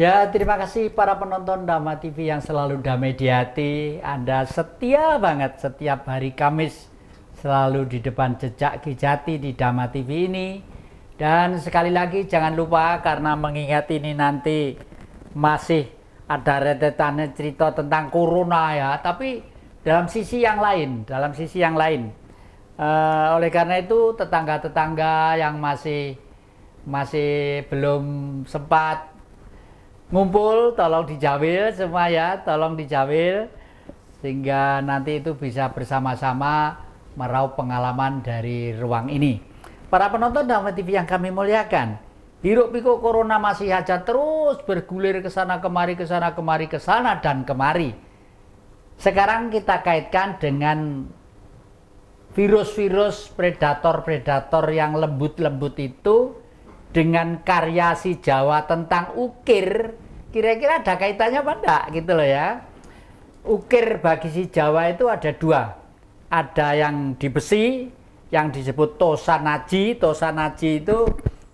Ya, terima kasih para penonton Dhamma TV yang selalu damai di hati. Anda setia banget setiap hari Kamis selalu di depan jejak Kijati di Dhamma TV ini. Dan sekali lagi jangan lupa karena mengingat ini nanti masih ada rentetannya cerita tentang corona ya, tapi dalam sisi yang lain, oleh karena itu tetangga-tetangga yang masih belum sempat ngumpul, tolong dijawil semua ya, tolong dijawil sehingga nanti itu bisa bersama-sama meraup pengalaman dari ruang ini. Para penonton Dhamma TV yang kami muliakan, hiruk pikuk corona masih aja terus bergulir ke sana kemari, ke sana kemari, ke sana dan kemari. Sekarang kita kaitkan dengan virus-virus predator-predator yang lembut-lembut itu dengan karya si Jawa tentang ukir. Kira-kira ada kaitannya apa enggak gitu loh ya. Ukir bagi si Jawa itu ada dua. Ada yang di besi yang disebut tosanaji. Tosanaji itu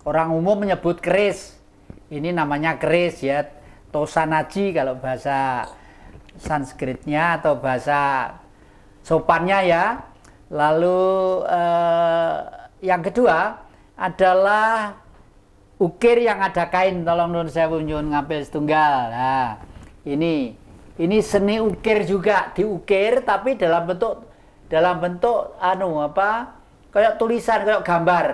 orang umum menyebut keris. Ini namanya keris ya. Tosanaji kalau bahasa Sanskritnya atau bahasa sopannya ya. Lalu yang kedua adalah ukir yang ada kain, tolong nun sewu nyuwun ngapil setunggal. Nah, ini seni ukir juga, diukir tapi dalam bentuk kayak tulisan, kayak gambar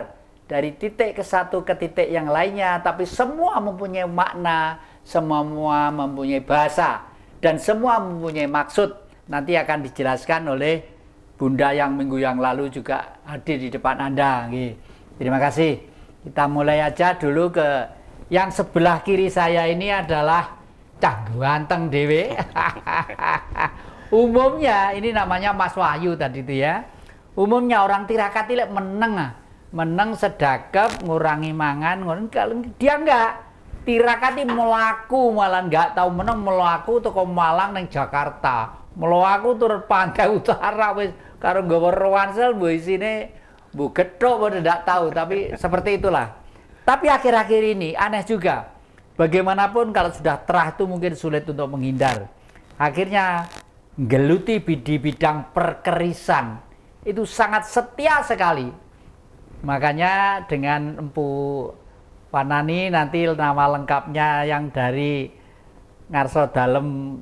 dari titik ke satu ke titik yang lainnya, tapi semua mempunyai makna, semua mempunyai bahasa dan semua mempunyai maksud. Nanti akan dijelaskan oleh Bunda yang minggu yang lalu juga hadir di depan Anda. Terima kasih. Kita mulai aja dulu ke yang sebelah kiri saya ini adalah cah ganteng dewe. Umumnya ini namanya Mas Wahyu tadi itu ya. Umumnya orang Tirakat ini meneng sedekap, ngurangi mangan, dia enggak. Tirakat ini melaku malah enggak tahu meneng melaku toko Malang neng Jakarta. Melaku turun pantai utara wis karo nggawa ransel mbok isine Bu Getok pada tidak tahu, tapi seperti itulah. Tapi akhir-akhir ini aneh juga. Bagaimanapun kalau sudah terah itu mungkin sulit untuk menghindar. Akhirnya geluti di bidang perkerisan itu sangat setia sekali. Makanya dengan Empu Panani nanti nama lengkapnya yang dari Ngarso Dalem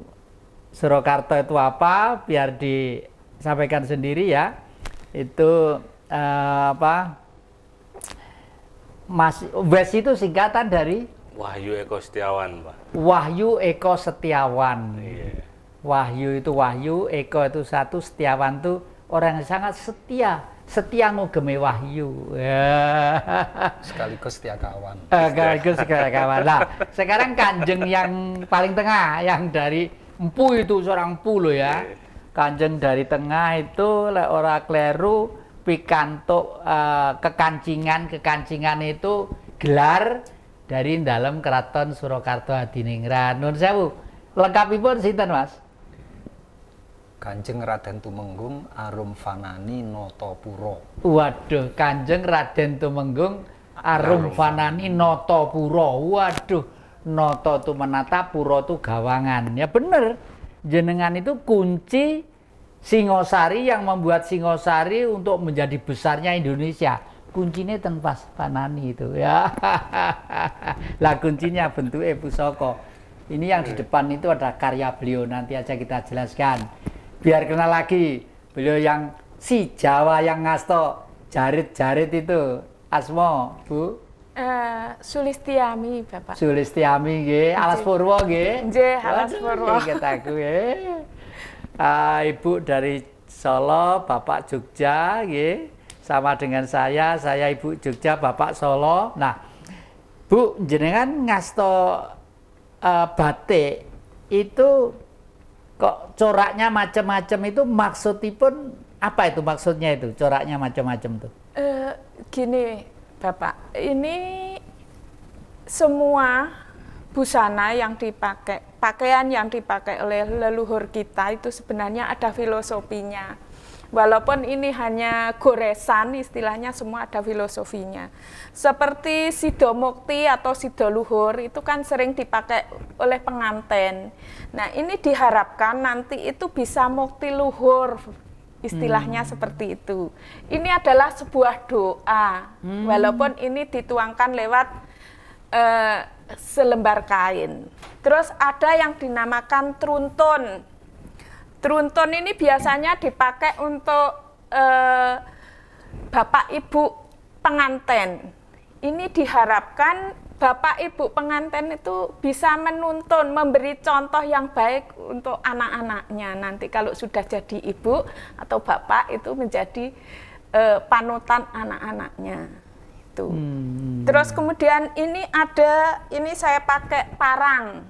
Surakarta itu apa, biar disampaikan sendiri ya. Itu Mas Wes itu singkatan dari Wahyu Eko Setiawan, Pak. Wahyu Eko Setiawan. Iya. Wahyu itu Wahyu, Eko itu satu, Setiawan itu orang yang sangat setia ngugeme Wahyu. Sekaligus setia kawan. Sekaligus setia kawan. Nah, sekarang Kanjeng yang paling tengah, yang dari Empu itu seorang Empu loh ya. Kanjeng dari tengah itu lek ora kleru pikantuk kekancingan itu gelar dari dalam Keraton Surakarta Hadiningrat. Nuwun sewu. Lengkapipun sinten, Mas? Kanjeng Raden Tumenggung Arum Fanani Notopuro. Waduh, Kanjeng Raden Tumenggung Arum Fanani Notopuro. Waduh, Noto itu menata, Puro itu gawangan. Ya bener. Jenengan itu kunci Singosari yang membuat Singosari untuk menjadi besarnya Indonesia. Kuncinya tanpa Panani itu ya. Lah kuncinya bentuknya pusaka. Ini yang di depan itu ada karya beliau, nanti aja kita jelaskan. Biar kenal lagi beliau yang si Jawa yang ngasto jarit-jarit itu. Asmo, Bu? Sulistiami, Bapak. Sulistiami nggih, Alas Purwo nggih. Nggih, Alas Purwo. Inget aku Ibu dari Solo, Bapak Jogja, sama dengan saya Ibu Jogja, Bapak Solo. Nah, Bu, jenengan ngasto batik itu kok coraknya macam-macam itu maksudipun apa itu maksudnya itu coraknya macam-macam tuh? Gini, Bapak, ini semua busana yang pakaian yang dipakai oleh leluhur kita itu sebenarnya ada filosofinya. Walaupun ini hanya goresan, istilahnya semua ada filosofinya. Seperti Sido Mukti atau Sido Luhur itu kan sering dipakai oleh pengantin. Nah, ini diharapkan nanti itu bisa mukti luhur, istilahnya seperti itu. Ini adalah sebuah doa, walaupun ini dituangkan lewat selembar kain. Terus ada yang dinamakan truntun. Truntun ini biasanya dipakai untuk bapak ibu pengantin. Ini diharapkan bapak ibu pengantin itu bisa menuntun, memberi contoh yang baik untuk anak-anaknya. Nanti kalau sudah jadi ibu atau bapak itu menjadi panutan anak-anaknya. Itu. Terus kemudian ini saya pakai parang.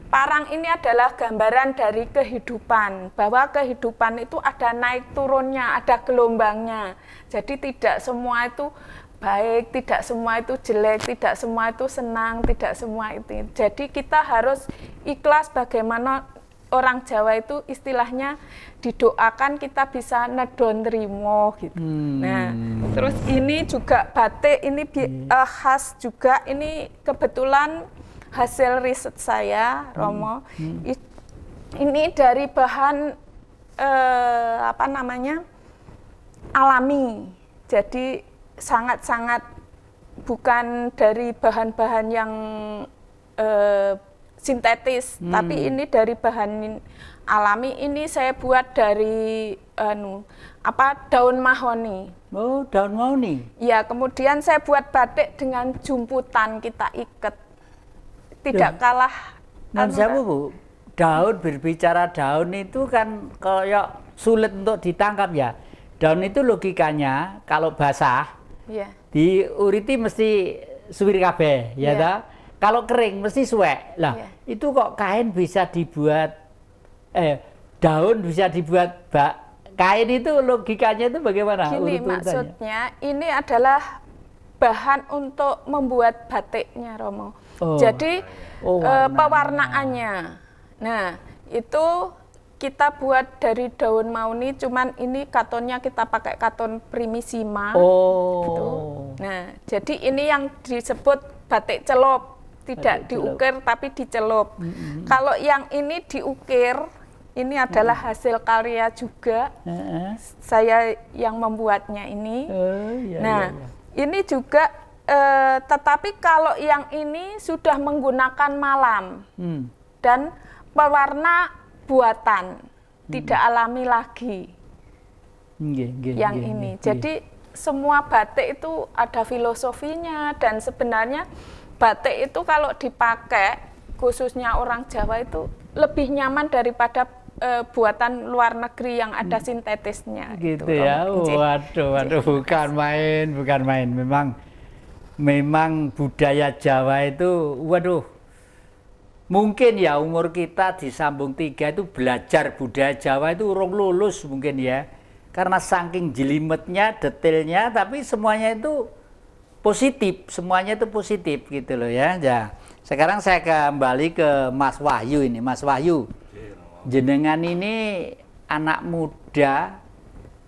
Parang ini adalah gambaran dari kehidupan, bahwa kehidupan itu ada naik turunnya, ada gelombangnya. Jadi tidak semua itu baik, tidak semua itu jelek, tidak semua itu senang, tidak semua itu. Jadi kita harus ikhlas, bagaimana orang Jawa itu istilahnya didoakan kita bisa nedon trimo gitu. Nah, terus ini juga batik, ini khas juga, ini kebetulan hasil riset saya, Romo. Ini dari bahan alami. Jadi sangat-sangat bukan dari bahan-bahan yang sintetis, tapi ini dari bahan alami. Ini saya buat dari daun mahoni. Oh, daun mahoni. Ya, kemudian saya buat batik dengan jumputan, kita ikat. Tidak kalah. Siapa Bu? Daun, berbicara daun itu kan kayak sulit untuk ditangkap ya. Daun itu logikanya kalau basah, diuriti mesti suwir kabeh, ya ta? Kalau kering mesti suwek. Lah, itu kok kain bisa dibuat daun bisa dibuat kain, itu logikanya itu bagaimana? Gini, maksudnya ini adalah bahan untuk membuat batiknya, Romo. Jadi pewarnaannya. Nah, itu kita buat dari daun mahoni, cuman ini katonnya kita pakai katon primisima. Gitu. Nah, jadi ini yang disebut batik celup, tidak diukir tapi dicelup. Kalau yang ini diukir, ini adalah hasil karya juga. Saya yang membuatnya ini. Ini juga tetapi kalau yang ini sudah menggunakan malam dan pewarna buatan, tidak alami lagi. Yang ini. Jadi semua batik itu ada filosofinya, dan sebenarnya batik itu kalau dipakai khususnya orang Jawa itu lebih nyaman daripada buatan luar negeri yang ada sintetisnya. Gitu ya. Waduh, bukan main. Memang budaya Jawa itu, waduh, mungkin ya umur kita di sambung 3 itu belajar budaya Jawa itu urung lulus mungkin ya, karena saking jelimetnya, detailnya, tapi semuanya itu positif gitu loh ya. Sekarang saya kembali ke Mas Wahyu ini. Mas Wahyu, jenengan ini anak muda,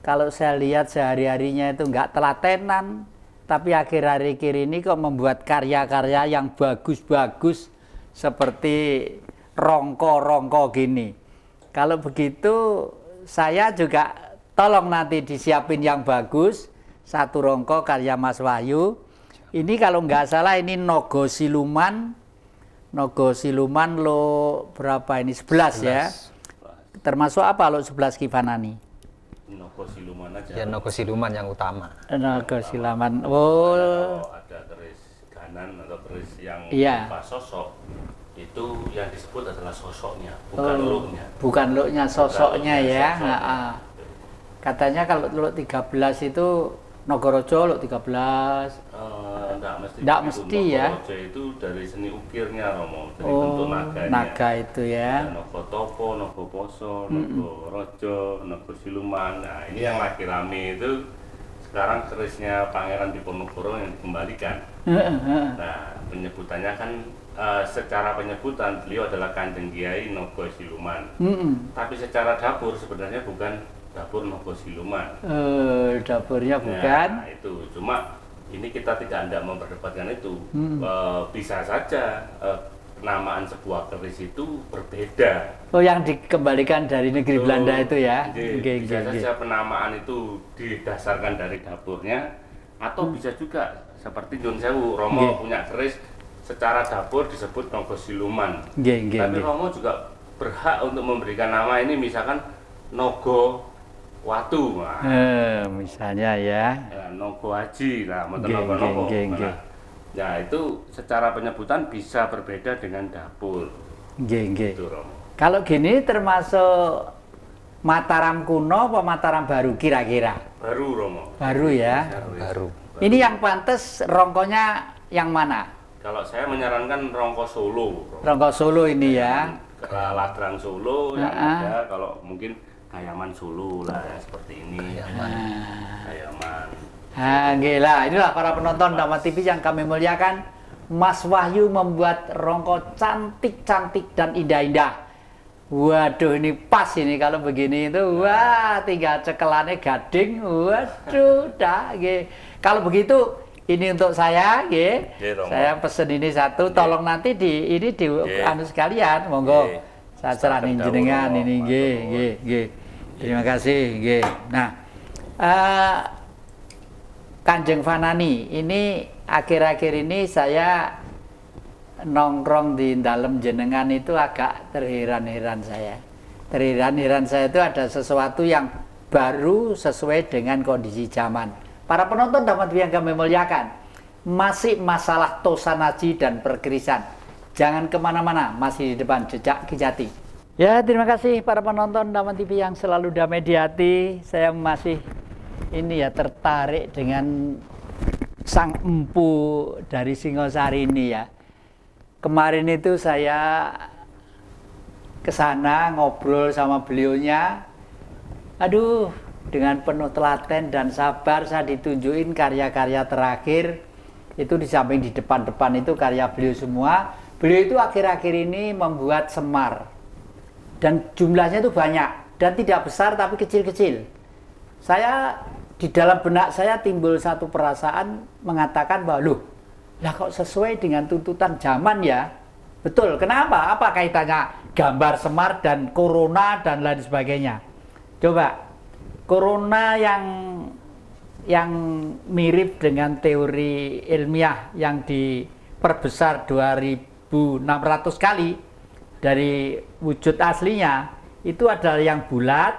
kalau saya lihat sehari-harinya itu nggak telatenan, tapi akhir-akhir ini kok membuat karya-karya yang bagus-bagus seperti rongko-rongko gini. Kalau begitu saya juga tolong nanti disiapin yang bagus, satu rongko karya Mas Wahyu. Ini kalau nggak salah ini Nogo Siluman lo berapa ini? 11 ya. Termasuk apa lo 11 Kifanani? Nogo Siluman aja. Ya, Nogo Siluman yang utama. Nogo Siluman. Kalau ada keris ganan atau keris yang berupa sosok, itu yang disebut adalah sosoknya, bukan looknya. Bukan looknya, sosoknya ya. Katanya kalau look 13 itu Nogorojo look 13. Enggak mesti ya. Nogorojo itu dari seni ukirnya, Romo, dari bentuk naganya. Naga itu ya. Nogo Topo, Nogo Poso, Nogo Rojo, Nogo Siluman. Nah, ini yang lagi rame itu sekarang kerisnya Pangeran Diponegoro yang dikembalikan. Nah, penyebutannya kan secara penyebutan beliau adalah Kanjeng Kiai Nogo Siluman. Tapi secara dapur sebenarnya bukan dapur Nogo Siluman. Dapurnya bukan. Nah, itu cuma ini kita tidak memperdebatkan itu. Bisa saja penamaan sebuah keris itu berbeda. Oh, yang dikembalikan dari negeri Belanda itu ya? Bisa saja penamaan itu didasarkan dari dapurnya, atau bisa juga seperti Nyun Sewu, Romo punya keris secara dapur disebut Nogo Siluman. Tapi Romo juga berhak untuk memberikan nama ini misalkan Nogo Watu, misalnya ya. Nogo Haji, Nogo. Nah, itu secara penyebutan bisa berbeda dengan dapur. Gitu, Romo. Kalau gini termasuk Mataram kuno apa Mataram baru kira-kira? Baru, Romo. Baru ya. Baru. Ini yang pantas rongkonya yang mana? Kalau saya menyarankan rongko Solo. Rongko Solo ini ya. Ladrang Solo yang ada, kalau mungkin Kayaman Solo lah ya, seperti ini. Kayaman. Gila, inilah para penonton Dhamma TV yang kami muliakan. Mas Wahyu membuat rongko cantik-cantik dan indah-indah. Waduh, ini pas ini kalau begini itu. Wah, tinggal cekelannya gading. Waduh, dah. Kalau begitu ini untuk saya, saya pesen ini satu. Tolong nanti ini di anu sekalian, monggo. Saya serahin jenengan ini, terima kasih, Nah, Kanjeng Fanani, ini akhir-akhir ini saya nongkrong di dalam jenengan itu agak terheran-heran saya. Terheran-heran saya itu ada sesuatu yang baru sesuai dengan kondisi zaman. Para penonton dapat yang kami muliakan, masih masalah tosanaji dan perkerisan. Jangan kemana-mana, masih di depan Jejak Ki Jati. Ya, terima kasih para penonton Dhamma TV yang selalu damai di hati. Saya masih ini ya tertarik dengan sang empu dari Singosari ini ya. Kemarin itu saya ke sana ngobrol sama beliaunya. Aduh, dengan penuh telaten dan sabar saya ditunjukin karya-karya terakhir. Itu di samping di depan-depan itu karya beliau semua. Beliau itu akhir-akhir ini membuat semar. Dan jumlahnya itu banyak dan tidak besar tapi kecil-kecil. Saya di dalam benak saya timbul satu perasaan mengatakan bahwa loh, lah kok sesuai dengan tuntutan zaman ya? Betul. Kenapa? Apa kaitannya gambar semar dan corona dan lain sebagainya? Coba corona yang mirip dengan teori ilmiah yang diperbesar 2600 kali dari wujud aslinya, itu adalah yang bulat,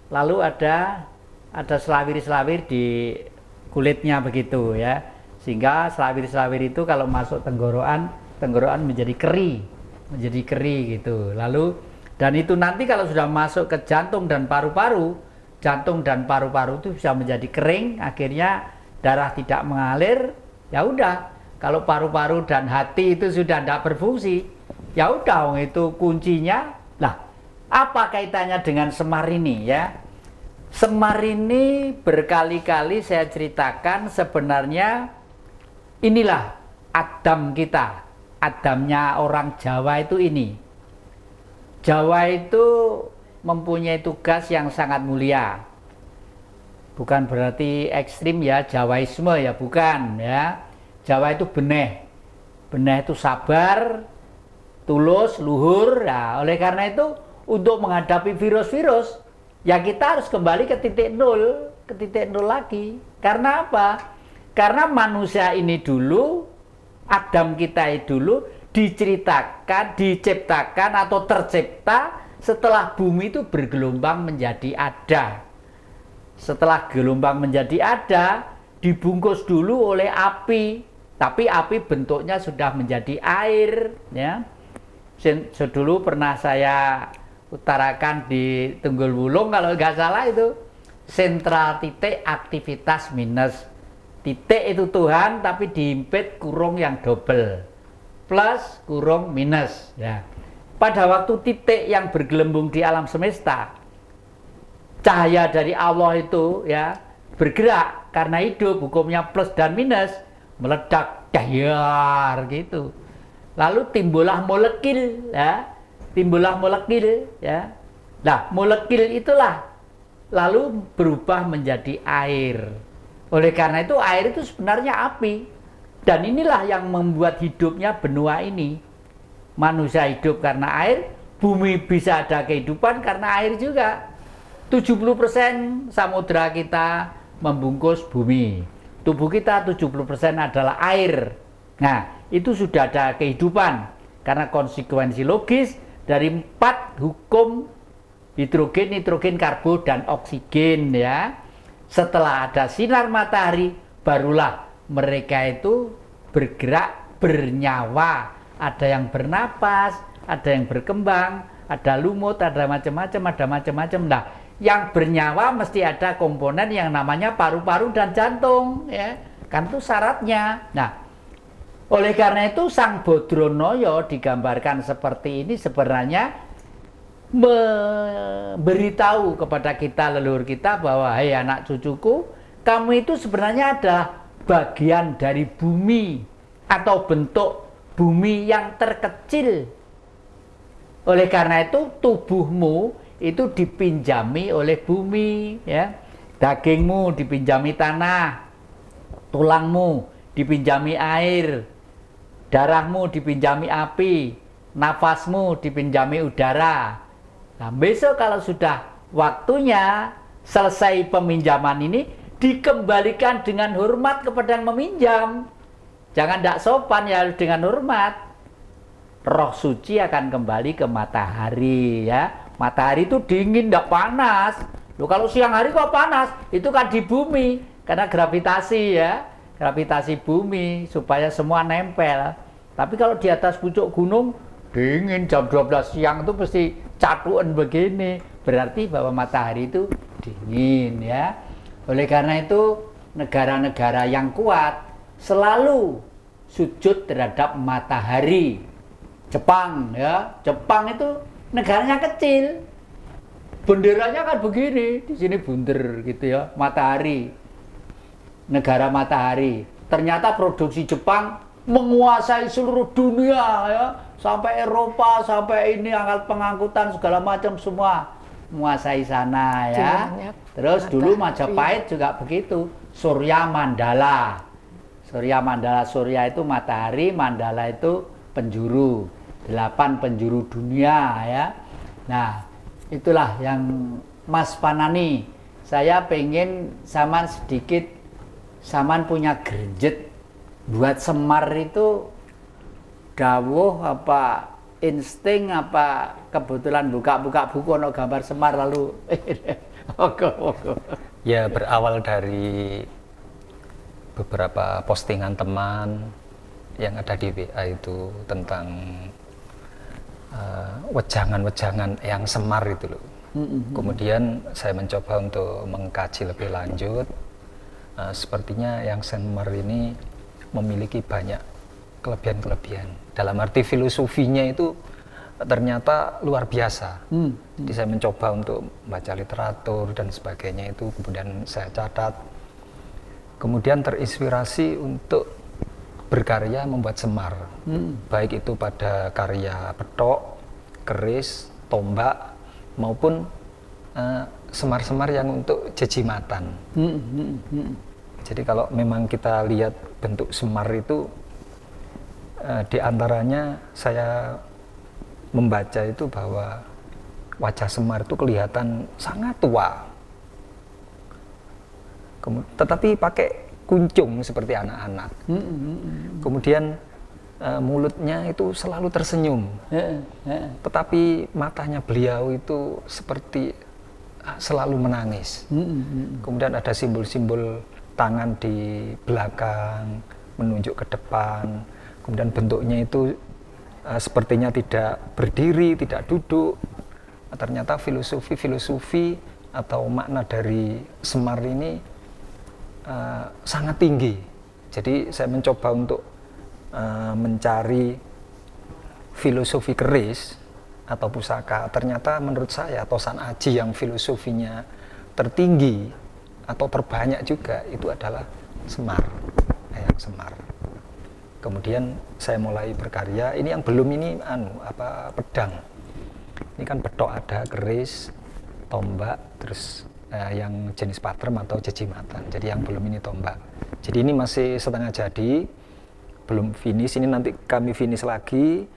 lalu ada selawir-selawir di kulitnya begitu ya, sehingga selawir-selawir itu kalau masuk tenggorokan menjadi keri gitu. Lalu dan itu nanti kalau sudah masuk ke jantung dan paru-paru itu bisa menjadi kering, akhirnya darah tidak mengalir. Ya udah, kalau paru-paru dan hati itu sudah tidak berfungsi, ya udah, itu kuncinya. Lah, apa kaitannya dengan semar ini ya? Semar ini berkali-kali saya ceritakan, sebenarnya inilah Adam kita. Adamnya orang Jawa itu ini. Jawa itu mempunyai tugas yang sangat mulia. Bukan berarti ekstrim ya, Jawaisme ya, bukan ya. Jawa itu beneh. Beneh itu sabar, tulus, luhur. Nah, oleh karena itu untuk menghadapi virus-virus, ya kita harus kembali ke titik nol lagi. Karena apa? Karena manusia ini dulu, Adam kita dulu diciptakan atau tercipta setelah bumi itu bergelombang menjadi ada. Setelah gelombang menjadi ada, dibungkus dulu oleh api. Tapi api bentuknya sudah menjadi air. Ya. Dulu pernah saya utarakan di Tunggul Wulung, kalau nggak salah itu sentral titik aktivitas minus. Titik itu Tuhan, tapi diimpit kurung yang double. Plus kurung minus. Ya. Pada waktu titik yang bergelembung di alam semesta, cahaya dari Allah itu ya bergerak karena hidup, hukumnya plus dan minus, meledak dayar gitu. Lalu timbullah molekul ya. Nah, molekul itulah lalu berubah menjadi air. Oleh karena itu air itu sebenarnya api. Dan inilah yang membuat hidupnya benua ini. Manusia hidup karena air, bumi bisa ada kehidupan karena air juga. 70% samudra kita membungkus bumi. Tubuh kita 70% adalah air. Nah, itu sudah ada kehidupan. Karena konsekuensi logis dari 4 hukum hidrogen, nitrogen, karbo, dan oksigen ya. Setelah ada sinar matahari, barulah mereka itu bergerak, bernyawa. Ada yang bernapas, ada yang berkembang, ada lumut, ada macam-macam. Nah, yang bernyawa mesti ada komponen yang namanya paru-paru dan jantung ya. Kan itu syaratnya. Nah, oleh karena itu Sang Bodronoyo digambarkan seperti ini sebenarnya memberitahu kepada kita, leluhur kita, bahwa hai anak cucuku, kamu itu sebenarnya adalah bagian dari bumi atau bentuk bumi yang terkecil. Oleh karena itu tubuhmu itu dipinjami oleh bumi ya. Dagingmu dipinjami tanah, tulangmu dipinjami air, darahmu dipinjami api, nafasmu dipinjami udara. Nah, besok kalau sudah waktunya selesai peminjaman ini, dikembalikan dengan hormat kepada yang meminjam. Jangan tidak sopan ya, harus dengan hormat. Roh suci akan kembali ke matahari ya. Matahari itu dingin, tidak panas. Loh, kalau siang hari kok panas? Itu kan di bumi, karena gravitasi ya. Gravitasi bumi supaya semua nempel. Tapi kalau di atas pucuk gunung dingin, jam 12 siang itu pasti catuan begini. Berarti bahwa matahari itu dingin ya. Oleh karena itu negara-negara yang kuat selalu sujud terhadap matahari. Jepang ya, Jepang itu negaranya kecil. Benderanya kan begini, di sini bunder gitu ya, matahari. Negara matahari. Ternyata produksi Jepang menguasai seluruh dunia ya, sampai Eropa, sampai ini angkat pengangkutan segala macam semua menguasai sana ya. Terus dulu Majapahit juga begitu, Surya Mandala. Surya Mandala, Surya itu matahari, Mandala itu penjuru, 8 penjuru dunia ya. Nah, itulah yang Mas Fanani, saya pengen saman sedikit, saman punya gerjet buat Semar itu dawuh apa insting apa kebetulan buka-buka buku ono gambar Semar lalu Ya, berawal dari beberapa postingan teman yang ada di WA itu tentang wejangan-wejangan yang Semar itu loh. Kemudian saya mencoba untuk mengkaji lebih lanjut. Sepertinya yang Semar ini memiliki banyak kelebihan-kelebihan. Dalam arti filosofinya itu ternyata luar biasa. Jadi saya mencoba untuk membaca literatur dan sebagainya itu, kemudian saya catat. Kemudian terinspirasi untuk berkarya membuat Semar. Baik itu pada karya petok, keris, tombak, maupun semar-semar yang untuk jejimatan. Jadi kalau memang kita lihat bentuk Semar itu, di antaranya saya membaca itu bahwa wajah Semar itu kelihatan sangat tua, tetapi pakai kuncung seperti anak-anak. Kemudian mulutnya itu selalu tersenyum, tetapi matanya beliau itu seperti selalu menangis. Kemudian ada simbol-simbol tangan di belakang menunjuk ke depan. Kemudian bentuknya itu sepertinya tidak berdiri, tidak duduk. Ternyata filosofi atau makna dari Semar ini sangat tinggi. Jadi saya mencoba untuk mencari filosofi keris atau pusaka. Ternyata menurut saya Tosan Aji yang filosofinya tertinggi atau terbanyak juga itu adalah Semar, Eyang Semar. Kemudian saya mulai berkarya. Ini yang belum ini pedang. Ini kan petok ada, keris, tombak, terus yang jenis patrem atau jejimatan. Jadi yang belum ini tombak. Jadi ini masih setengah jadi, belum finish. Ini nanti kami finish lagi,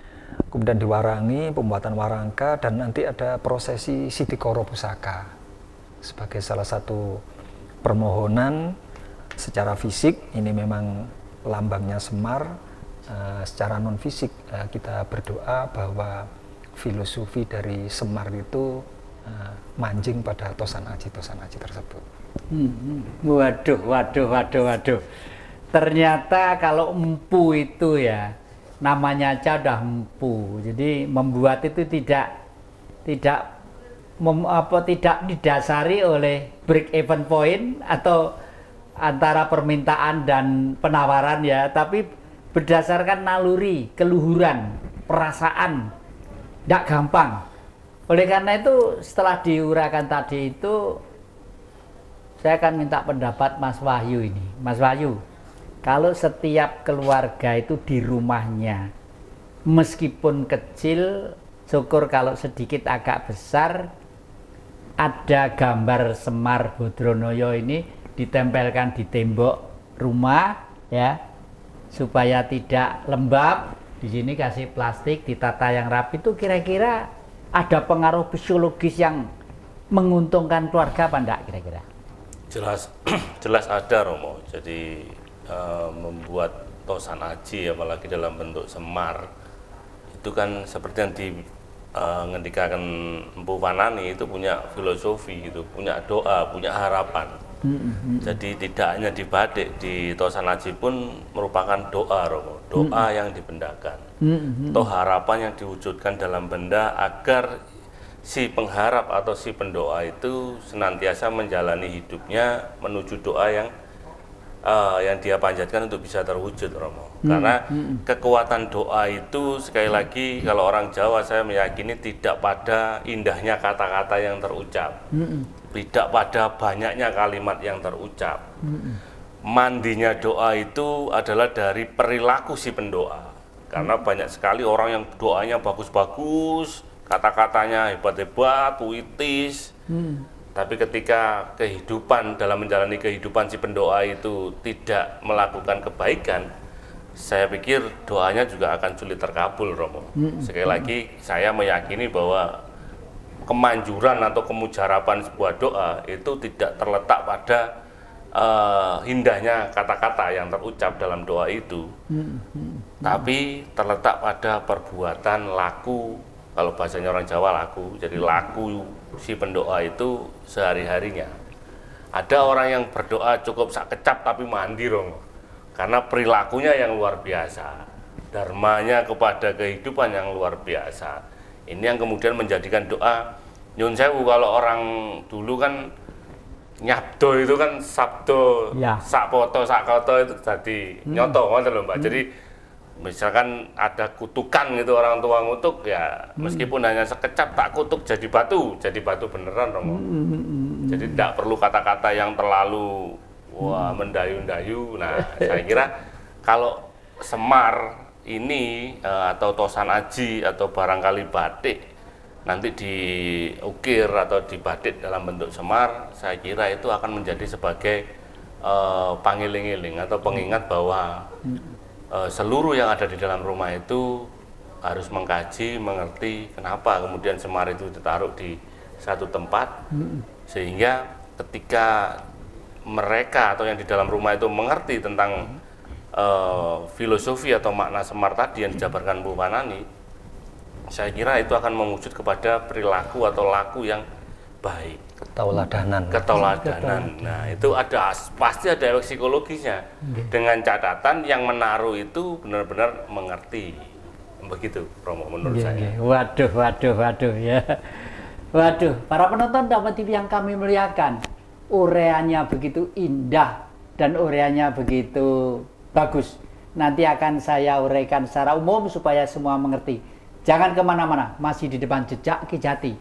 kemudian diwarangi, pembuatan warangka, dan nanti ada prosesi Sidikoro Pusaka sebagai salah satu permohonan secara fisik. Ini memang lambangnya Semar. Secara non fisik kita berdoa bahwa filosofi dari Semar itu manjing pada tosan aji tersebut. Waduh. Ternyata kalau empu itu ya namanya aja udah empu. Jadi membuat itu tidak didasari oleh break even point atau antara permintaan dan penawaran ya, tapi berdasarkan naluri, keluhuran, perasaan, tidak gampang. Oleh karena itu setelah diuraikan tadi itu, saya akan minta pendapat Mas Wahyu ini. Mas Wahyu, kalau setiap keluarga itu di rumahnya, meskipun kecil, syukur kalau sedikit agak besar, ada gambar Semar Bodronoyo ini ditempelkan di tembok rumah ya, supaya tidak lembab. Di sini kasih plastik, ditata yang rapi. Itu kira-kira ada pengaruh psikologis yang menguntungkan keluarga apa enggak kira-kira? Jelas ada, Romo. Jadi membuat tosan aji apalagi dalam bentuk semar itu kan seperti yang ngendikakan Empu Panani itu punya filosofi gitu, punya doa, punya harapan. Jadi tidak hanya di batik, di tosan aji pun merupakan doa, Romo. Doa yang dibendakan. Toh harapan yang diwujudkan dalam benda agar si pengharap atau si pendoa itu senantiasa menjalani hidupnya menuju doa yang dia panjatkan untuk bisa terwujud, Romo. Karena kekuatan doa itu sekali lagi kalau orang Jawa saya meyakini tidak pada indahnya kata-kata yang terucap, tidak pada banyaknya kalimat yang terucap. Mandinya doa itu adalah dari perilaku si pendoa. Karena banyak sekali orang yang doanya bagus-bagus, kata-katanya hebat-hebat, puitis. Tapi ketika kehidupan, dalam menjalani kehidupan si pendoa itu tidak melakukan kebaikan, saya pikir doanya juga akan sulit terkabul, Romo. Sekali lagi, saya meyakini bahwa kemanjuran atau kemujaraban sebuah doa itu tidak terletak pada indahnya kata-kata yang terucap dalam doa itu, tapi terletak pada perbuatan, laku. Kalau bahasanya orang Jawa laku, jadi laku si pendoa itu sehari-harinya. Ada orang yang berdoa cukup sak kecap tapi mandi, Romo, karena perilakunya yang luar biasa, dharmanya kepada kehidupan yang luar biasa. Ini yang kemudian menjadikan doa nyun sewu. Kalau orang dulu kan nyabdo itu kan sabdo ya, sak poto sak koto itu jadi nyoto, ngoten lho Mbak. Jadi misalkan ada kutukan gitu, orang tua ngutuk ya, meskipun hanya sekecap tak kutuk jadi batu beneran, Romo. Jadi tidak perlu kata-kata yang terlalu mendayu-dayu. Nah, saya kira kalau Semar ini atau tosan aji atau barangkali batik nanti diukir atau dibatik dalam bentuk semar, saya kira itu akan menjadi sebagai pangiling-iling atau pengingat bahwa seluruh yang ada di dalam rumah itu harus mengkaji, mengerti kenapa kemudian semar itu ditaruh di satu tempat, sehingga ketika mereka atau yang di dalam rumah itu mengerti tentang filosofi atau makna semar tadi yang dijabarkan Bu Panani, saya kira itu akan mewujud kepada perilaku atau laku yang baik. Ketauladanan. Nah, itu pasti ada efek psikologisnya. Dengan catatan yang menaruh itu benar-benar mengerti. Begitu, Romo, menurut saya. Waduh ya. Waduh, para penonton Dhamma TV yang kami muliakan, uraiannya begitu indah dan uraiannya begitu bagus. Nanti akan saya uraikan secara umum supaya semua mengerti. Jangan kemana-mana, masih di depan Jejak Ki Jati.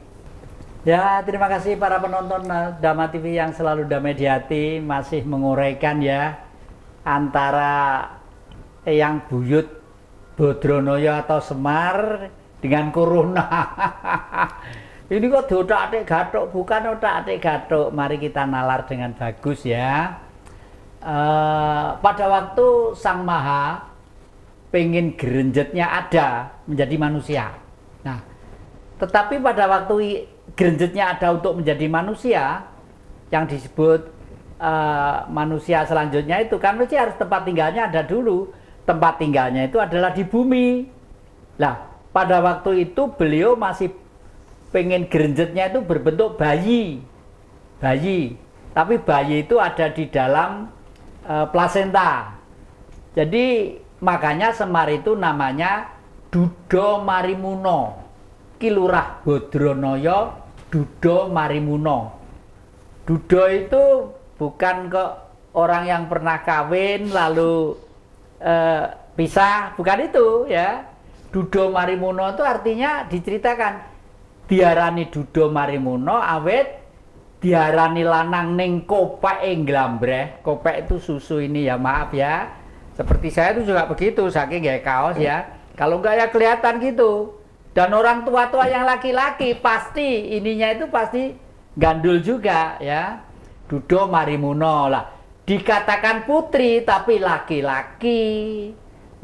Ya, terima kasih para penonton Dhamma TV yang selalu damai di hati, masih menguraikan ya antara Eyang Buyut Bodronoyo atau Semar dengan Corona. Ini kok diotak-atik gathuk, bukan otak-atik gathuk. Mari kita nalar dengan bagus ya. Pada waktu Sang Maha pengen gerenjetnya ada menjadi manusia. Nah, tetapi pada waktu gerenjetnya ada untuk menjadi manusia, yang disebut manusia selanjutnya itu kan mesti harus tempat tinggalnya ada dulu. Tempat tinggalnya itu adalah di bumi. Nah, pada waktu itu beliau masih pengen gerenjetnya itu berbentuk bayi. Tapi bayi itu ada di dalam plasenta. Jadi makanya Semar itu namanya Duda Marimuno. Kilurah Bodronoyo Duda Marimuno. Duda itu bukan kok orang yang pernah kawin lalu pisah, bukan itu ya. Duda Marimuno itu artinya diceritakan diarani Duda Marimuno awet diarani lanang ning kopek nglambreh. Kopek itu susu ini ya, maaf ya. Seperti saya itu juga begitu, saking gaya kaos ya. Kalau enggak ya kelihatan gitu. Dan orang tua-tua yang laki-laki pasti ininya itu pasti gandul juga ya. Duda Marimuno lah. Dikatakan putri tapi laki-laki.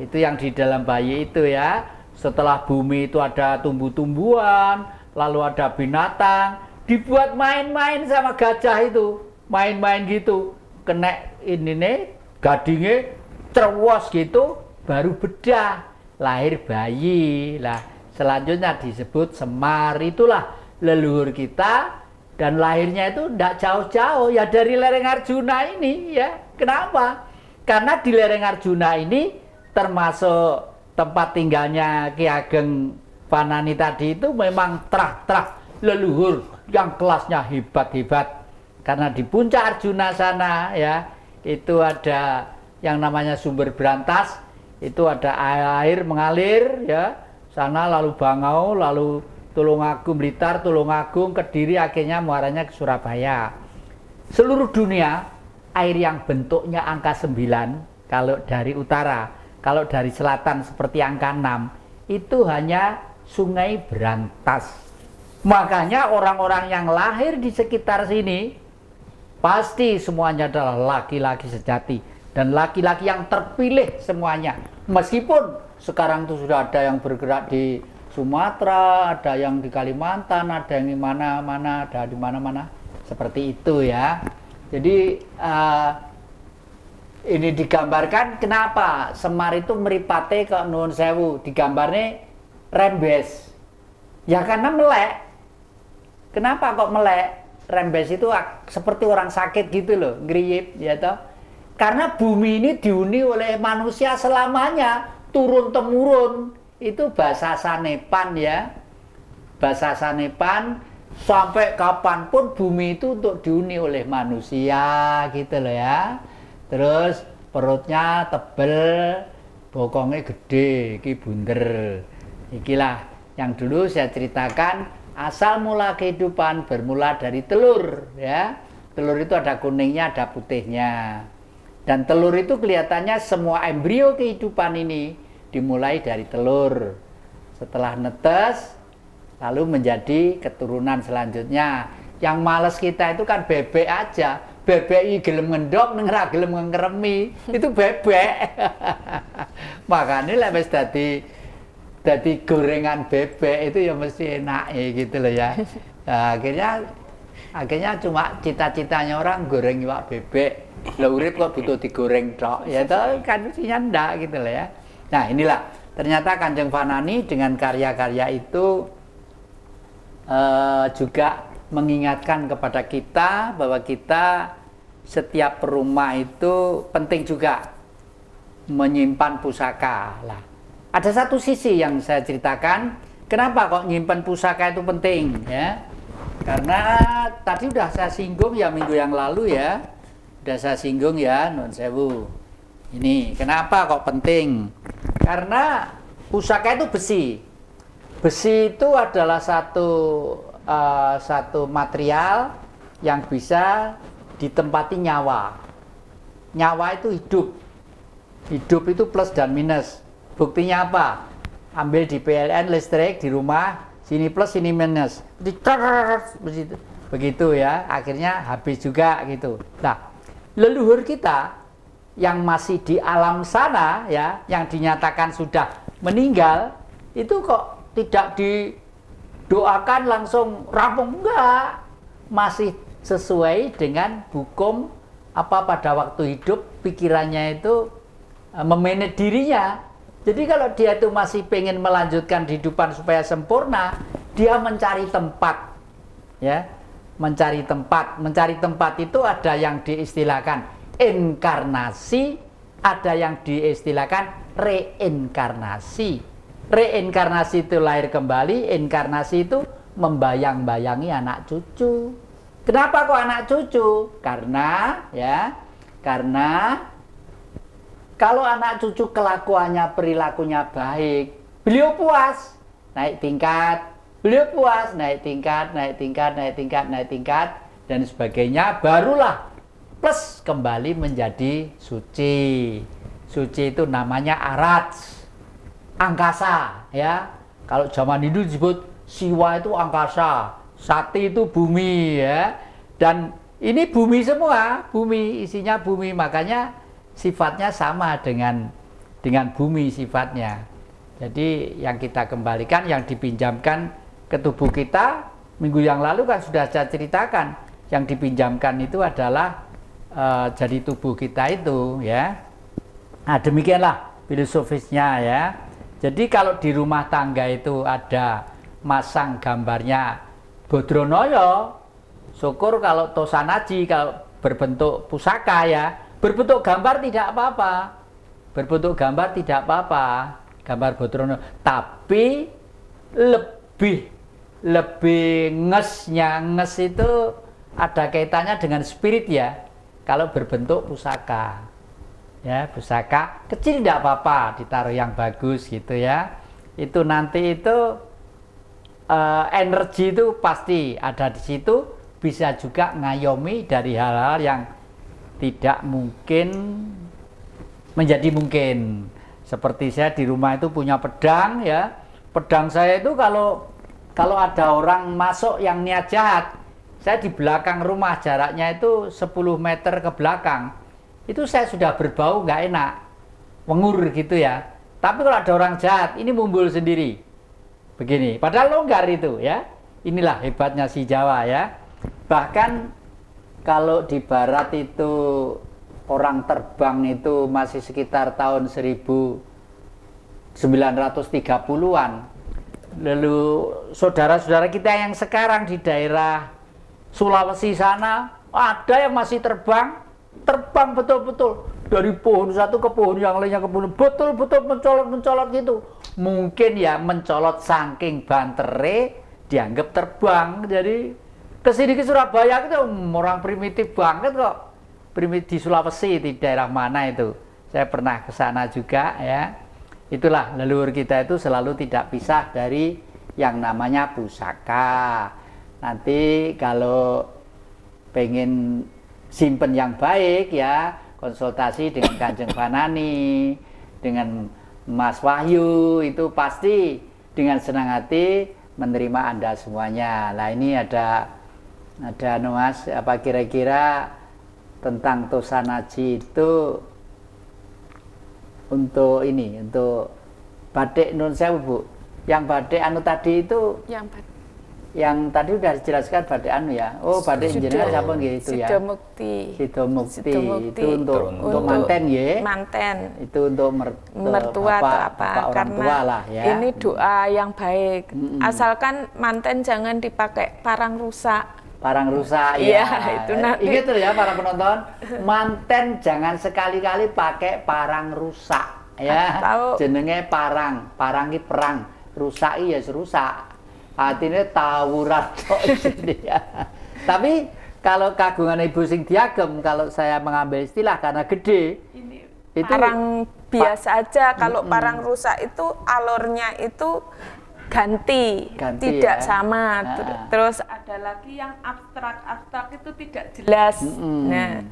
Itu yang di dalam bayi itu ya. Setelah bumi itu ada tumbuh-tumbuhan, lalu ada binatang, dibuat main-main sama gajah itu, main-main gitu, kena ini nih, gadingnya cerwos gitu, baru bedah, lahir bayi. Lah, selanjutnya disebut Semar, itulah leluhur kita, dan lahirnya itu tidak jauh-jauh, ya dari lereng Arjuna ini ya. Kenapa? Karena di lereng Arjuna ini termasuk tempat tinggalnya Ki Ageng Vanani tadi itu memang terah-terah leluhur yang kelasnya hebat-hebat. Karena di puncak Arjuna sana ya, itu ada yang namanya sumber berantas, itu ada air mengalir ya, sana lalu Bangau, lalu Tulungagung, Blitar, Tulungagung, Kediri, akhirnya muaranya ke Surabaya. Seluruh dunia air yang bentuknya angka 9 kalau dari utara, kalau dari selatan seperti angka 6 itu hanya Sungai Berantas. Makanya orang-orang yang lahir di sekitar sini pasti semuanya adalah laki-laki sejati dan laki-laki yang terpilih semuanya. Meskipun sekarang itu sudah ada yang bergerak di Sumatera, ada yang di Kalimantan, ada yang di mana-mana, ada di mana-mana seperti itu ya. Jadi ini digambarkan kenapa Semar itu mripate ke Nuwun Sewu, digambarnya rembes. Ya karena melek. Kenapa kok melek? Rembes itu seperti orang sakit gitu loh, ngriyip ya toh. Karena bumi ini dihuni oleh manusia selamanya, turun temurun. Itu bahasa Sanepan ya. Bahasa Sanepan, sampai kapanpun bumi itu untuk dihuni oleh manusia gitu loh ya. Terus perutnya tebel, bokongnya gede, iki bunder. Ikilah yang dulu saya ceritakan, asal mula kehidupan bermula dari telur ya. Telur itu ada kuningnya, ada putihnya. Dan telur itu kelihatannya semua embrio kehidupan ini dimulai dari telur. Setelah netes lalu menjadi keturunan selanjutnya. Yang males kita itu kan bebek aja. Bebek gelem ngendok ning ra gelem ngeremi. Itu bebek. Makanya lek wis dadi gorengan bebek itu ya mesti enak gitu loh ya. Nah, akhirnya cuma cita-citanya orang goreng iwak bebek. Lah urip kok butuh digoreng tok. Ya itu kan mestinya ndak gitu loh ya. Nah, inilah ternyata Kanjeng Vanani dengan karya-karya itu juga mengingatkan kepada kita bahwa kita setiap rumah itu penting juga menyimpan pusaka. Lah, ada satu sisi yang saya ceritakan, kenapa kok nyimpan pusaka itu penting ya? Karena tadi udah saya singgung ya minggu yang lalu ya, udah saya singgung ya Nuwun Sewu. Ini kenapa kok penting? Karena pusaka itu besi. Besi itu adalah satu material yang bisa ditempati nyawa. Nyawa itu hidup. Hidup itu plus dan minus. Buktinya apa? Ambil di PLN listrik di rumah sini plus, sini minus. Begitu ya, akhirnya habis juga gitu. Nah, leluhur kita yang masih di alam sana ya, yang dinyatakan sudah meninggal, itu kok tidak didoakan langsung rampung, enggak. Masih sesuai dengan hukum apa pada waktu hidup pikirannya itu memanage dirinya. Jadi kalau dia itu masih pengen melanjutkan kehidupan supaya sempurna, dia mencari tempat, ya, mencari tempat. Mencari tempat itu ada yang diistilahkan inkarnasi, ada yang diistilahkan reinkarnasi. Reinkarnasi itu lahir kembali, inkarnasi itu membayang-bayangi anak cucu. Kenapa kok anak cucu? Karena kalau anak cucu kelakuannya, perilakunya baik, beliau puas, naik tingkat, beliau puas, naik tingkat, naik tingkat, naik tingkat, naik tingkat, dan sebagainya, barulah plus kembali menjadi suci. Suci itu namanya arats, angkasa, ya. Kalau zaman Hindu disebut Siwa itu angkasa, Sakti itu bumi, ya. Dan ini bumi semua, bumi, isinya bumi, makanya sifatnya sama dengan bumi sifatnya. Jadi yang kita kembalikan, yang dipinjamkan ke tubuh kita, minggu yang lalu kan sudah saya ceritakan, yang dipinjamkan itu adalah jadi tubuh kita itu, ya. Nah, demikianlah filosofisnya, ya. Jadi kalau di rumah tangga itu ada masang gambarnya Bodronoyo, syukur. Kalau tosanaji, kalau berbentuk pusaka, ya, berbentuk gambar tidak apa-apa, berbentuk gambar tidak apa-apa, gambar Bodrono. Tapi lebih ngesnya, nges itu ada kaitannya dengan spirit, ya. Kalau berbentuk pusaka, ya, pusaka kecil tidak apa-apa, ditaruh yang bagus gitu, ya. Itu nanti itu energi itu pasti ada di situ, bisa juga ngayomi dari hal-hal yang tidak mungkin menjadi mungkin. Seperti saya di rumah itu punya pedang, ya. Pedang saya itu kalau ada orang masuk yang niat jahat, saya di belakang rumah, jaraknya itu 10 meter ke belakang, itu saya sudah berbau nggak enak, wengur gitu, ya. Tapi kalau ada orang jahat, ini mumbul sendiri begini, padahal longgar itu, ya. Inilah hebatnya si Jawa, ya. Bahkan kalau di barat itu orang terbang itu masih sekitar tahun 1930-an. Lalu saudara-saudara kita yang sekarang di daerah Sulawesi sana, ada yang masih terbang betul-betul dari pohon satu ke pohon yang lainnya, ke pohon, betul-betul mencolot gitu. Mungkin ya mencolot saking bantere dianggap terbang. Jadi kesini ke Surabaya itu orang primitif banget kok. Primitif di Sulawesi, di daerah mana itu. Saya pernah ke sana juga, ya. Itulah leluhur kita itu selalu tidak pisah dari yang namanya pusaka. Nanti kalau pengen simpen yang baik, ya, konsultasi dengan Kanjeng Panani, dengan Mas Wahyu, itu pasti dengan senang hati menerima Anda semuanya. Nah, ini ada Mas, apa kira-kira tentang tosanaji itu untuk ini, untuk batik nun sewu, Bu. Yang batik anu tadi itu yang tadi udah dijelaskan batik anu, ya. Oh, batik jenengan siapa gitu, ya. Sidomukti. Itu untuk manten, ya. Manten. Itu untuk mertua atau apa? Orang karena tua lah, ya. Ini doa yang baik. Asalkan manten jangan dipakai parang rusak. Parang rusak, ya. Itu nanti. Ingat tuh, ya, para penonton, manten jangan sekali-kali pakai parang rusak, ya. Jenenge parang ki perang, rusak ya rusak. Artinya tawuran kok ini, ya. Tapi kalau kagungan Ibu sing diagem, kalau saya mengambil istilah karena gede, itu parang biasa aja. Kalau parang rusak itu alurnya itu ganti tidak, ya, sama. Terus ada lagi yang abstrak itu tidak jelas. Nah,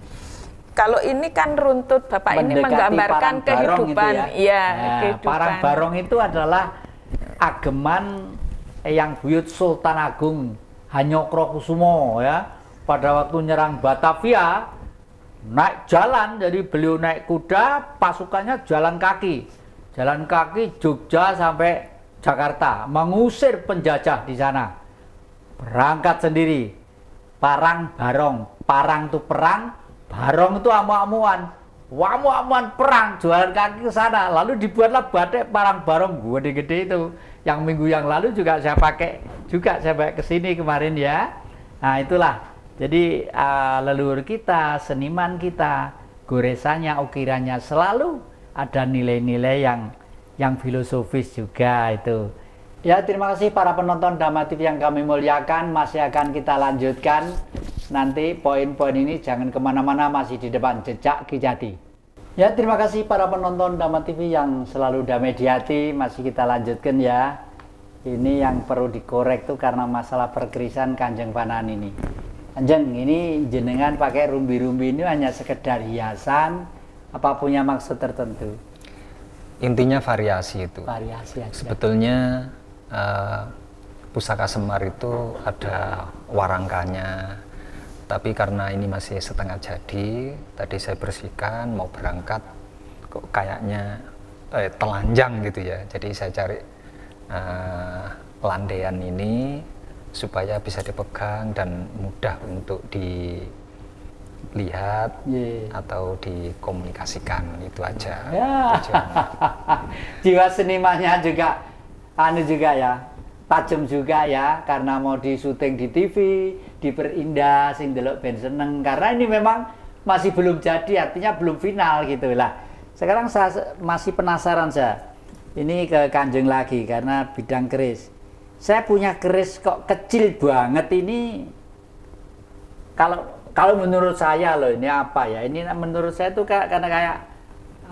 kalau ini kan runtut, Bapak ini menggambarkan kehidupan, gitu, ya. Kehidupan. Parang barong itu adalah ageman Eyang Buyut Sultan Agung Hanyokrokusumo ya, pada waktu nyerang Batavia naik jalan, jadi beliau naik kuda, pasukannya jalan kaki Jogja sampai Jakarta, mengusir penjajah di sana. Berangkat sendiri, parang itu perang, barong itu amu-amuan perang, jualan kaki ke sana. Lalu dibuatlah batik parang barong gede-gede itu, yang minggu yang lalu juga saya pakai ke sini kemarin ya. Nah itulah, jadi leluhur kita, seniman kita, goresannya, ukirannya selalu ada nilai-nilai yang filosofis juga itu. Ya, terima kasih para penonton Dhamma TV yang kami muliakan. Masih akan kita lanjutkan nanti poin-poin ini, jangan kemana-mana, masih di depan Jejak Ki Jati. Ya, terima kasih para penonton Dhamma TV yang selalu damai di hati. Masih kita lanjutkan ya. Ini yang perlu dikorek tuh karena masalah perkerisan Kanjeng Panan ini. Kanjeng, ini jenengan pakai rumbi-rumbi ini hanya sekedar hiasan, apa punya maksud tertentu? Intinya variasi itu. Variasi aja. Sebetulnya pusaka Semar itu ada warangkanya, tapi karena ini masih setengah jadi, tadi saya bersihkan mau berangkat kok kayaknya telanjang gitu ya, jadi saya cari landaian ini supaya bisa dipegang dan mudah untuk dilihat atau dikomunikasikan, itu aja. Ya. Jiwa senimannya juga juga ya, tajam juga ya, karena mau disuting di TV, diperindah sing delok ben seneng, karena ini memang masih belum jadi, artinya belum final gitu lah. Sekarang saya masih penasaran ini ke Kanjeng lagi karena bidang keris. Saya punya keris kok kecil banget ini. Kalau menurut saya loh, ini apa ya? Ini menurut saya tuh karena kayak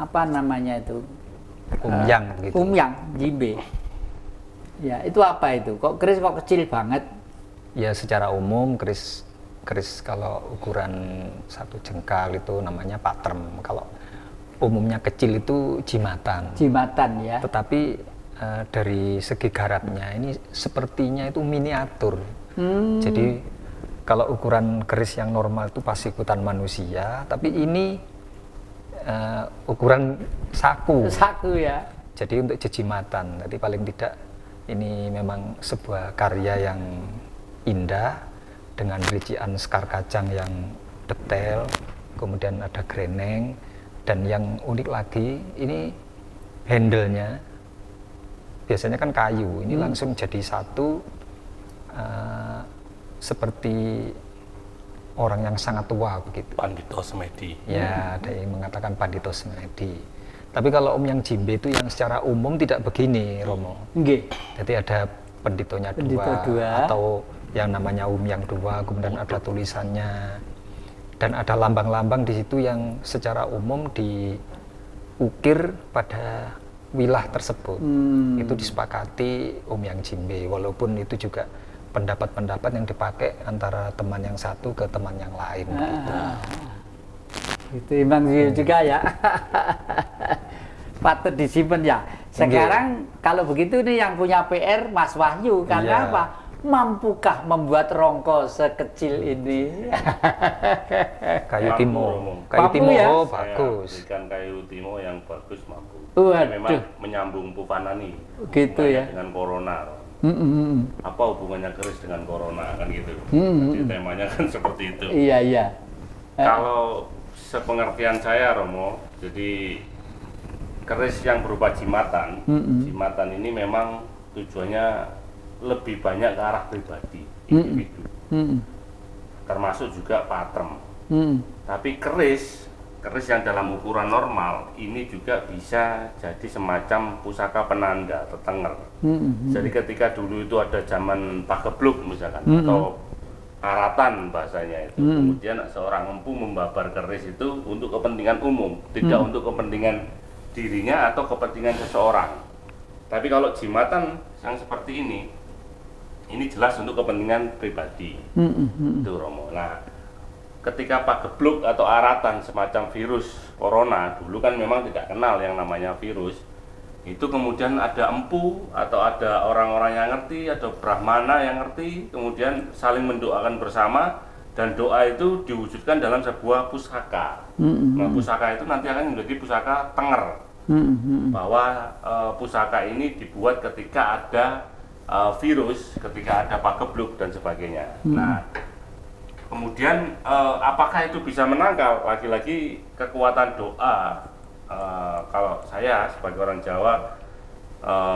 apa namanya itu? Umyang gitu. Umyang, jimbe. Ya, itu apa itu? Kok keris kok kecil banget? Ya, secara umum keris kalau ukuran 1 jengkal itu namanya patrem. Kalau umumnya kecil itu jimatan. Jimatan ya. Tetapi dari segi garapnya ini sepertinya itu miniatur. Jadi kalau ukuran keris yang normal itu pas ikutan manusia, tapi ini ukuran saku. Saku ya. Jadi untuk jejimatan. Jadi paling tidak ini memang sebuah karya yang indah dengan rincian sekar kacang yang detail, kemudian ada greneng, dan yang unik lagi ini handle-nya biasanya kan kayu, ini langsung jadi satu, seperti orang yang sangat tua begitu. Pandito Semedi. Ya, ada yang mengatakan Pandito Semedi. Tapi kalau yang jimbe itu yang secara umum tidak begini, Romo. Jadi ada penditonya dua, atau yang namanya yang dua, kemudian ada tulisannya, dan ada lambang-lambang di situ yang secara umum diukir pada wilayah tersebut. Itu disepakati yang jimbe, walaupun itu juga pendapat-pendapat yang dipakai antara teman yang satu ke teman yang lain. Itu emang juga ya. Patut disimpan ya. Sekarang kalau begitu nih yang punya PR Mas Wahyu, karena apa? Mampukah membuat rongko sekecil ini? Kayu timo. Kayu timo ya? Bagus. Berikan kayu timo yang bagus mampu. Memang menyambung Pupanani. Gitu ya. Dengan corona. Apa hubungannya keris dengan corona kan gitu. Jadi temanya kan seperti itu. Iya. Kalau sepengertian saya, Romo, jadi keris yang berupa jimatan, jimatan ini memang tujuannya lebih banyak ke arah pribadi, individu, termasuk juga patrem. Tapi keris yang dalam ukuran normal ini juga bisa jadi semacam pusaka penanda tetenger. Jadi ketika dulu itu ada zaman pagebluk misalkan, atau aratan bahasanya itu, kemudian seorang empu membabar keris itu untuk kepentingan umum, tidak untuk kepentingan dirinya atau kepentingan seseorang. Tapi kalau jimatan yang seperti ini jelas untuk kepentingan pribadi. Itu Romo. Nah, ketika pagebluk atau aratan semacam virus corona, dulu kan memang tidak kenal yang namanya virus. itu kemudian ada empu atau ada orang-orang yang ngerti, ada brahmana yang ngerti, kemudian saling mendoakan bersama, dan doa itu diwujudkan dalam sebuah pusaka. Nah, pusaka itu nanti akan menjadi pusaka tenger, bahwa pusaka ini dibuat ketika ada virus, ketika ada pagebluk dan sebagainya. Nah, kemudian apakah itu bisa menangkal? Lagi-lagi kekuatan doa. Kalau saya sebagai orang Jawa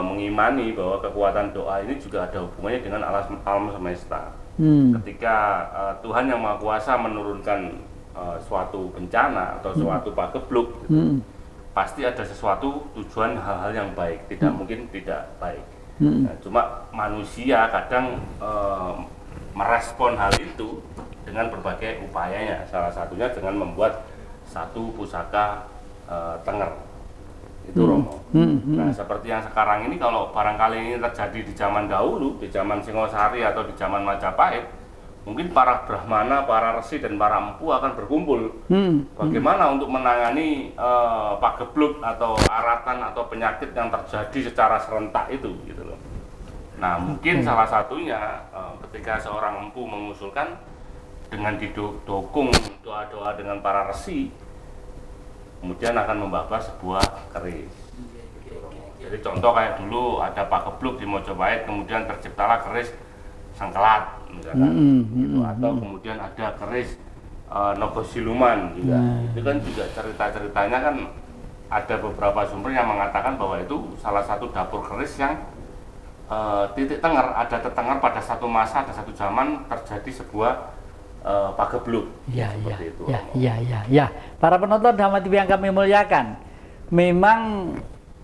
mengimani bahwa kekuatan doa ini juga ada hubungannya dengan alam semesta. Ketika Tuhan yang Maha Kuasa menurunkan suatu bencana atau suatu pagebluk, gitu, pasti ada sesuatu tujuan hal-hal yang baik, tidak mungkin tidak baik. Nah, cuma manusia kadang merespon hal itu dengan berbagai upayanya, salah satunya dengan membuat satu pusaka tenger itu, Romo. Nah, seperti yang sekarang ini, kalau barangkali ini terjadi di zaman dahulu, di zaman Singosari atau di zaman Majapahit, mungkin para brahmana, para resi dan para empu akan berkumpul bagaimana untuk menangani pagebluk atau aratan atau penyakit yang terjadi secara serentak itu, gitu loh. Nah, mungkin salah satunya ketika seorang empu mengusulkan dengan didukung doa-doa dengan para resi, kemudian akan membakar sebuah keris. Jadi contoh kayak dulu ada pagebluk di Mojopahit, kemudian terciptalah keris Sengkelat, misalkan, gitu. Atau kemudian ada keris Nogosiluman juga. Itu kan juga cerita-ceritanya kan ada beberapa sumber yang mengatakan bahwa itu salah satu dapur keris yang titik tenger, ada tetengar pada satu masa, ada satu zaman terjadi sebuah pagebluk. Seperti itu. Ya. Para penonton Dhamma TV yang kami muliakan, memang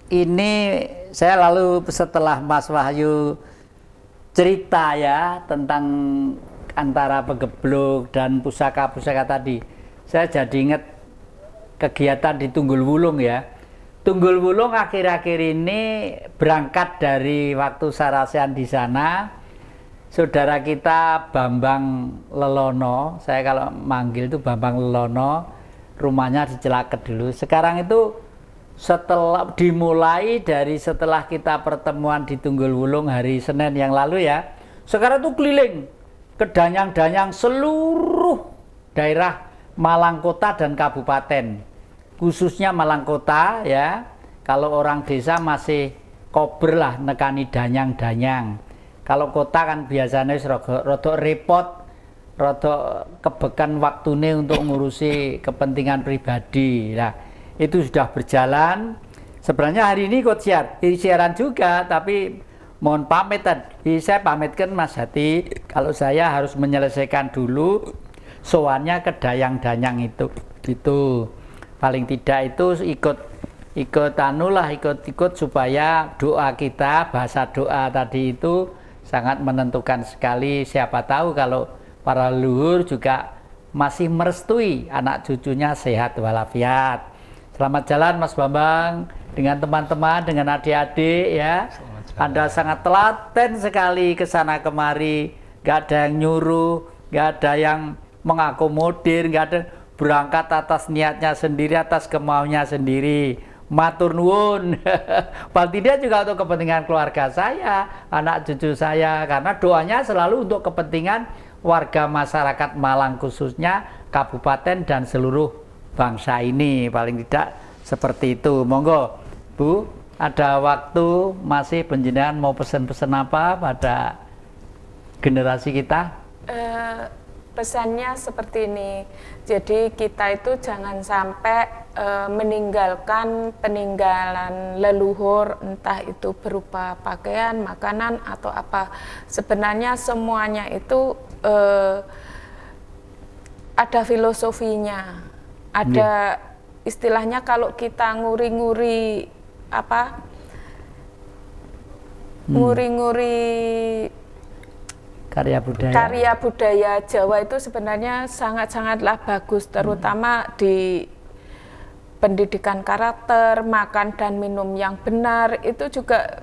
ini saya lalu setelah Mas Wahyu cerita ya tentang antara pagebluk dan pusaka-pusaka tadi, saya jadi ingat kegiatan di Tunggul Wulung ya. Tunggul Wulung akhir-akhir ini berangkat dari waktu Sarasehan di sana. Saudara kita Bambang Lelono, saya kalau manggil itu Bambang Lelono, rumahnya di Celaket dulu. Sekarang itu setelah dimulai dari setelah kita pertemuan di Tunggul Wulung hari Senin yang lalu ya, sekarang itu keliling ke danyang-danyang seluruh daerah Malang Kota dan Kabupaten, khususnya Malang Kota ya. Kalau orang desa masih kober lah nekani danyang-danyang. Kalau kota kan biasanya rodok repot, rodok kebekan waktune untuk ngurusi kepentingan pribadi. Nah, itu sudah berjalan. Sebenarnya hari ini ikut siaran juga, tapi mohon pamit tadi. Saya pamitkan Mas Hati, kalau saya harus menyelesaikan dulu soalnya ke dayang-danyang itu. Gitu. Paling tidak itu ikut supaya doa kita, bahasa doa tadi itu sangat menentukan sekali. Siapa tahu kalau para leluhur juga masih merestui anak cucunya sehat walafiat. Selamat jalan Mas Bambang dengan teman-teman, dengan adik-adik ya. Anda sangat telaten sekali ke sana kemari, gak ada yang nyuruh, gak ada yang mengakomodir, gak ada, berangkat atas niatnya sendiri, atas kemauannya sendiri. Matur nuwun. Paling tidak juga untuk kepentingan keluarga saya, anak cucu saya, karena doanya selalu untuk kepentingan warga masyarakat Malang khususnya, kabupaten dan seluruh bangsa ini. Paling tidak seperti itu. Monggo Bu, ada waktu masih, penjenengan mau pesan-pesan apa pada generasi kita? Pesannya seperti ini. Jadi kita itu jangan sampai meninggalkan peninggalan leluhur, entah itu berupa pakaian, makanan atau apa. Sebenarnya semuanya itu ada filosofinya, ada istilahnya kalau kita nguri-nguri apa, nguri-nguri karya budaya Jawa itu sebenarnya sangat-sangatlah bagus, terutama di pendidikan karakter, makan dan minum yang benar. Itu juga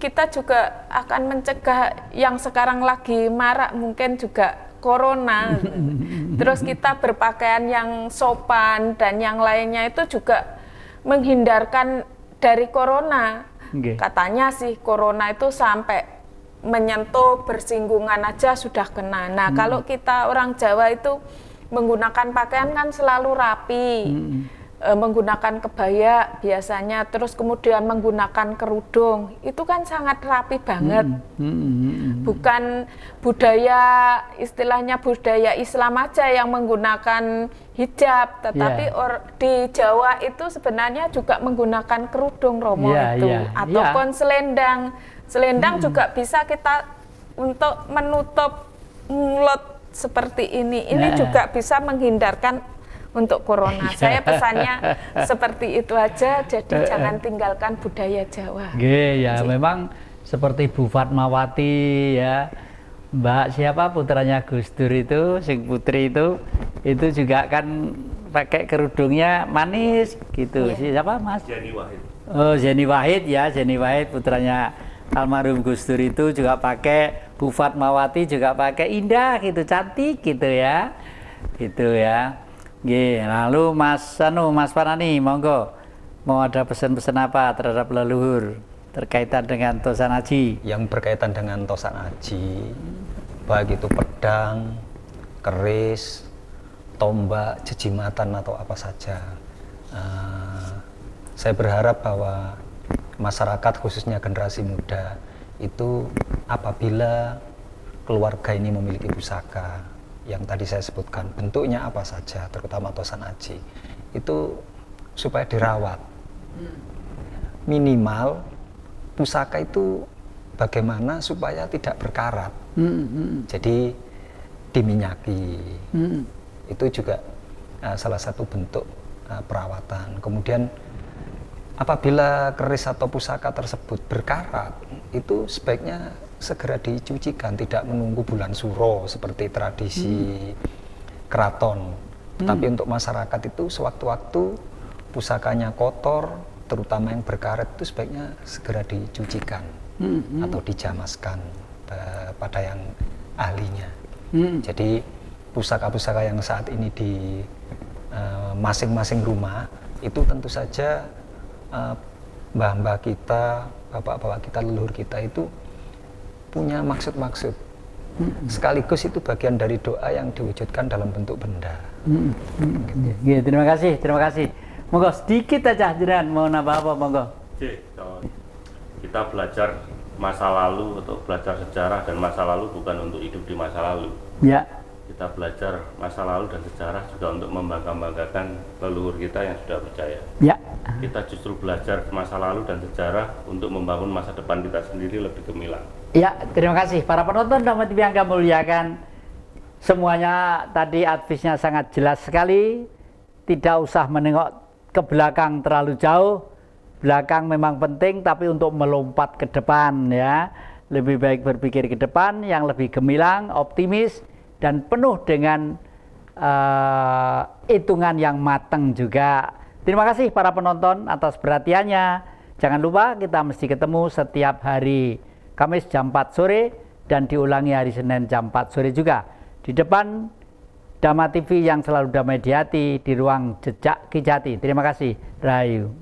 kita juga akan mencegah yang sekarang lagi marak mungkin juga corona. Terus kita berpakaian yang sopan dan yang lainnya itu juga menghindarkan dari corona. Nggih. Katanya sih corona itu sampai menyentuh bersinggungan aja sudah kena. Nah, kalau kita orang Jawa itu menggunakan pakaian kan selalu rapi. Menggunakan kebaya biasanya, terus kemudian menggunakan kerudung, itu kan sangat rapi banget. Bukan budaya, istilahnya budaya Islam aja yang menggunakan hijab, tetapi di Jawa itu sebenarnya juga menggunakan kerudung, Romo, ataupun selendang. Selendang juga bisa kita untuk menutup mulut seperti ini. Ini juga bisa menghindarkan untuk corona. Saya pesannya seperti itu aja, jadi jangan tinggalkan budaya Jawa. Ya, memang seperti Bu Fatmawati ya, Mbak siapa putranya Gus Dur itu, sing putri itu juga kan pakai kerudungnya manis gitu. Siapa Mas? Jenny Wahid. Oh, Jenny Wahid ya, Jenny Wahid putranya almarhum Gus Dur itu juga pakai, Bu Fatmawati juga pakai, indah gitu, cantik gitu ya. Gitu ya. Lalu Mas Parani, monggo mau ada pesan-pesan apa terhadap leluhur terkaitan dengan Tosan Aji? Yang berkaitan dengan Tosan Aji, baik itu pedang, keris, tombak, jejimatan atau apa saja, saya berharap bahwa masyarakat khususnya generasi muda itu apabila keluarga ini memiliki pusaka yang tadi saya sebutkan, bentuknya apa saja, terutama Tosan Aji, itu supaya dirawat. Minimal pusaka itu bagaimana supaya tidak berkarat. Jadi diminyaki. Itu juga salah satu bentuk perawatan. Kemudian apabila keris atau pusaka tersebut berkarat, itu sebaiknya segera dicucikan, tidak menunggu bulan suro seperti tradisi keraton. Tetapi untuk masyarakat itu sewaktu-waktu pusakanya kotor, terutama yang berkarat, itu sebaiknya segera dicucikan atau dijamaskan pada yang ahlinya. Jadi pusaka-pusaka yang saat ini di masing-masing rumah itu tentu saja mbah-mbah kita, bapak-bapak kita, leluhur kita itu punya maksud-maksud. Sekaligus itu bagian dari doa yang diwujudkan dalam bentuk benda. Terima kasih. Monggo sedikit aja jenengan mau nambah apa, monggo. Kita belajar masa lalu atau belajar sejarah dan masa lalu bukan untuk hidup di masa lalu. Ya. Kita belajar masa lalu dan sejarah juga untuk membangga-banggakan leluhur kita yang sudah percaya. Ya. Kita justru belajar masa lalu dan sejarah untuk membangun masa depan kita sendiri lebih gemilang. Ya, terima kasih para penonton dan TV yang kami muliakan. Semuanya tadi advisnya sangat jelas sekali. Tidak usah menengok ke belakang terlalu jauh. Belakang memang penting, tapi untuk melompat ke depan ya. Lebih baik berpikir ke depan yang lebih gemilang, optimis, dan penuh dengan hitungan yang matang juga. Terima kasih para penonton atas perhatiannya. Jangan lupa kita mesti ketemu setiap hari Kamis jam 4 sore dan diulangi hari Senin jam 4 sore juga. Di depan Dhamma TV yang selalu damai di hati, di ruang Jejak Ki Jati. Terima kasih. Rahayu.